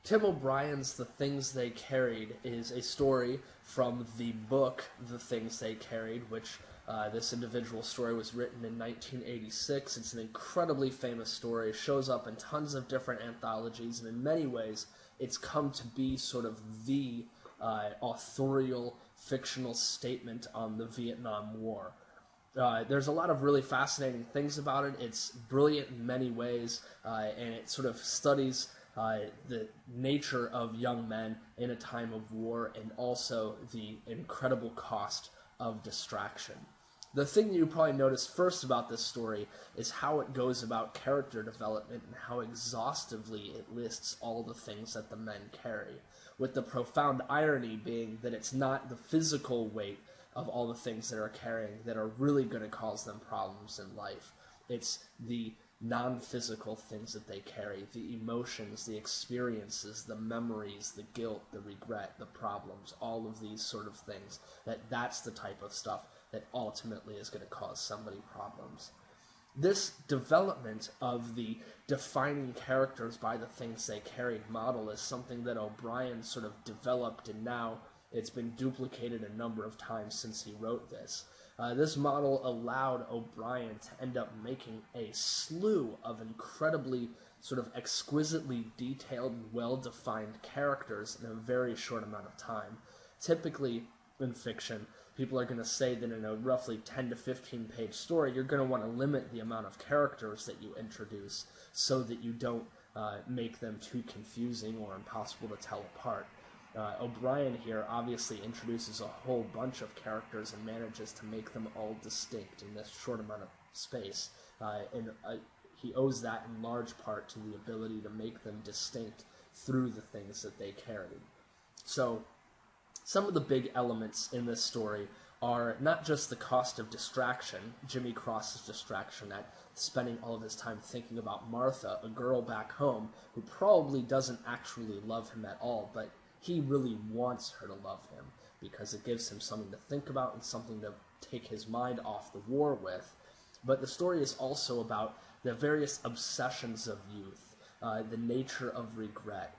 Tim O'Brien's The Things They Carried is a story from the book The Things They Carried, which this individual story was written in 1986. It's an incredibly famous story. It shows up in tons of different anthologies, and in many ways it's come to be sort of the authorial fictional statement on the Vietnam War. There's a lot of really fascinating things about it. It's brilliant in many ways, and it sort of studies the nature of young men in a time of war and also the incredible cost of distraction. The thing you probably notice first about this story is how it goes about character development and how exhaustively it lists all the things that the men carry, with the profound irony being that it's not the physical weight of all the things that are carrying that are really going to cause them problems in life. It's the non-physical things that they carry, the emotions, the experiences, the memories, the guilt, the regret, the problems, all of these sort of things, that's the type of stuff that ultimately is going to cause somebody problems. This development of the defining characters by the things they carried model is something that O'Brien sort of developed, and now it's been duplicated a number of times since he wrote this. This model allowed O'Brien to end up making a slew of incredibly sort of exquisitely detailed and well-defined characters in a very short amount of time. Typically, in fiction, people are going to say that in a roughly 10 to 15 page story, you're going to want to limit the amount of characters that you introduce so that you don't make them too confusing or impossible to tell apart. O'Brien here obviously introduces a whole bunch of characters and manages to make them all distinct in this short amount of space, and he owes that in large part to the ability to make them distinct through the things that they carried. So some of the big elements in this story are not just the cost of distraction, Jimmy Cross's distraction at spending all of his time thinking about Martha, a girl back home who probably doesn't actually love him at all, but he really wants her to love him because it gives him something to think about and something to take his mind off the war with. But the story is also about the various obsessions of youth, the nature of regret,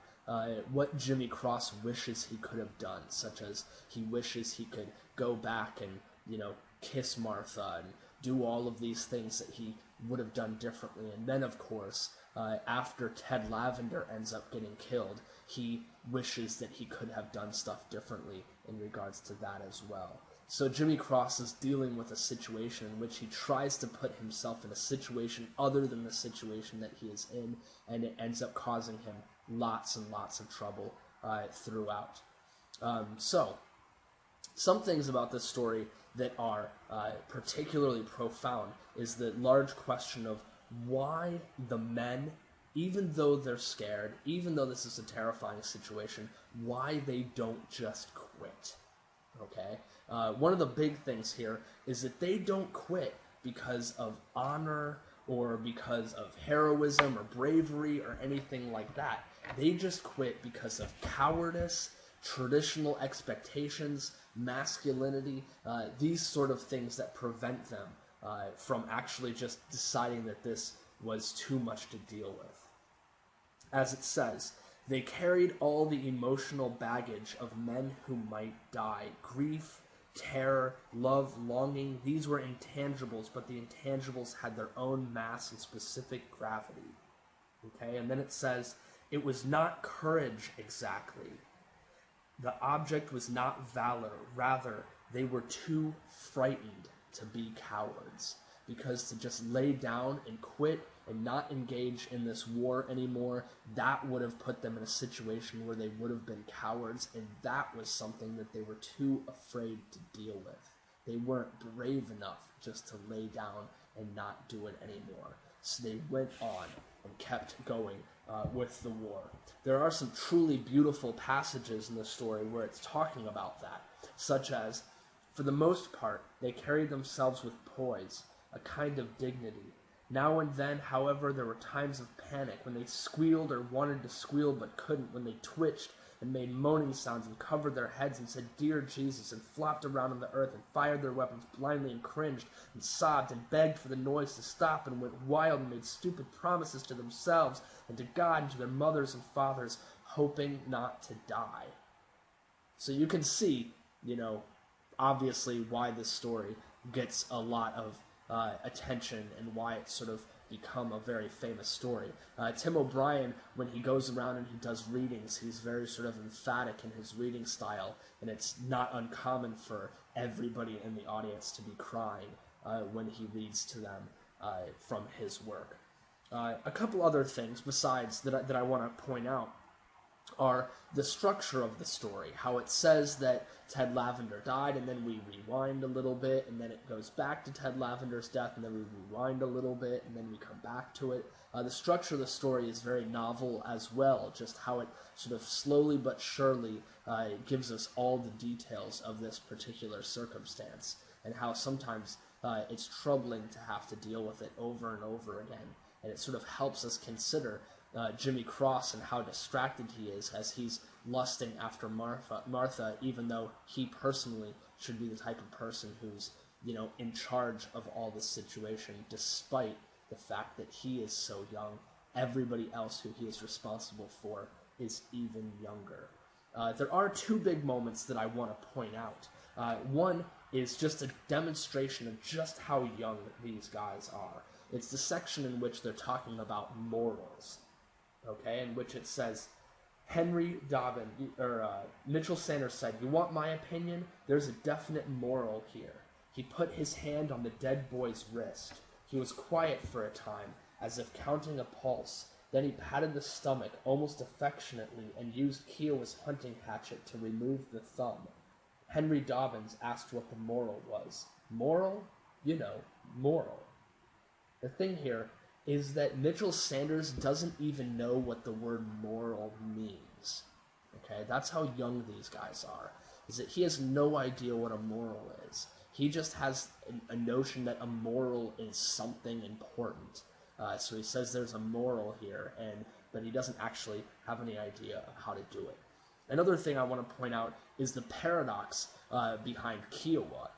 what Jimmy Cross wishes he could have done, such as he wishes he could go back and, kiss Martha and do all of these things that he would have done differently. And then, of course, after Ted Lavender ends up getting killed, he wishes that he could have done stuff differently in regards to that as well. So Jimmy Cross is dealing with a situation in which he tries to put himself in a situation other than the situation that he is in, and it ends up causing him lots and lots of trouble throughout. So, some things about this story that are particularly profound is the large question of why the men, even though they're scared, even though this is a terrifying situation, why they don't just quit. Okay? One of the big things here is that they don't quit because of honor or because of heroism or bravery or anything like that. They just quit because of cowardice, traditional expectations, masculinity, these sort of things that prevent them from actually just deciding that this was too much to deal with. As it says, they carried all the emotional baggage of men who might die. Grief, terror, love, longing, these were intangibles, but the intangibles had their own mass and specific gravity. Okay, and then it says, it was not courage exactly. The object was not valor. Rather, they were too frightened to be cowards. Because to just lay down and quit and not engage in this war anymore, that would have put them in a situation where they would have been cowards, and that was something that they were too afraid to deal with. They weren't brave enough just to lay down and not do it anymore. So they went on and kept going with the war. There are some truly beautiful passages in the story where it's talking about that, such as, for the most part, they carried themselves with poise, a kind of dignity. Now and then, however, there were times of panic when they squealed or wanted to squeal but couldn't, when they twitched and made moaning sounds and covered their heads and said, "Dear Jesus," and flopped around on the earth and fired their weapons blindly and cringed and sobbed and begged for the noise to stop and went wild and made stupid promises to themselves and to God and to their mothers and fathers, hoping not to die. So you can see, obviously why this story gets a lot of attention and why it's sort of become a very famous story. Tim O'Brien, when he goes around and he does readings, he's very sort of emphatic in his reading style, and it's not uncommon for everybody in the audience to be crying when he reads to them from his work. A couple other things besides that I want to point out are the structure of the story, how it says that Ted Lavender died, and then we rewind a little bit, and then it goes back to Ted Lavender's death, and then we rewind a little bit, and then we come back to it. The structure of the story is very novel as well, just how it sort of slowly but surely gives us all the details of this particular circumstance, and how sometimes it's troubling to have to deal with it over and over again, and it sort of helps us consider Jimmy Cross and how distracted he is as he's lusting after Martha, even though he personally should be the type of person who's, in charge of all this situation, despite the fact that he is so young. Everybody else who he is responsible for is even younger. There are two big moments that I want to point out. One is just a demonstration of just how young these guys are. It's the section in which they're talking about morals. Okay, in which it says, Mitchell Sanders said, "You want my opinion? There's a definite moral here." He put his hand on the dead boy's wrist. He was quiet for a time, as if counting a pulse. Then he patted the stomach almost affectionately and used Kiowa's hunting hatchet to remove the thumb. Henry Dobbins asked what the moral was. Moral? Moral. The thing here is that Mitchell Sanders doesn't even know what the word moral means. Okay, that's how young these guys are, is that he has no idea what a moral is. He just has a notion that a moral is something important. So he says there's a moral here, but he doesn't actually have any idea of how to do it. Another thing I want to point out is the paradox behind Kiowa.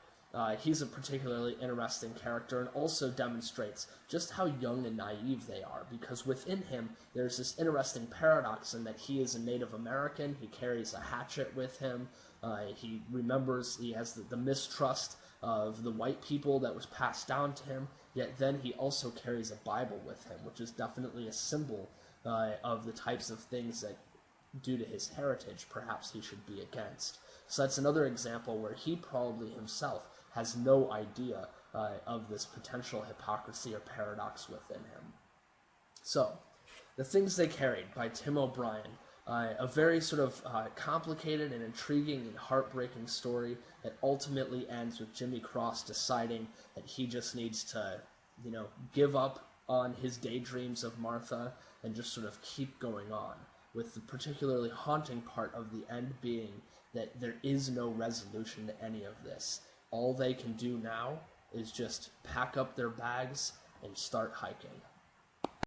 He's a particularly interesting character and also demonstrates just how young and naive they are, because within him there's this interesting paradox in that he is a Native American, he carries a hatchet with him, he remembers, he has the mistrust of the white people that was passed down to him, yet then he also carries a Bible with him, which is definitely a symbol of the types of things that, due to his heritage, perhaps he should be against. So that's another example where he probably himself has no idea of this potential hypocrisy or paradox within him. So, The Things They Carried by Tim O'Brien, a very sort of complicated and intriguing and heartbreaking story that ultimately ends with Jimmy Cross deciding that he just needs to, give up on his daydreams of Martha and just sort of keep going on, with the particularly haunting part of the end being that there is no resolution to any of this. All they can do now is just pack up their bags and start hiking.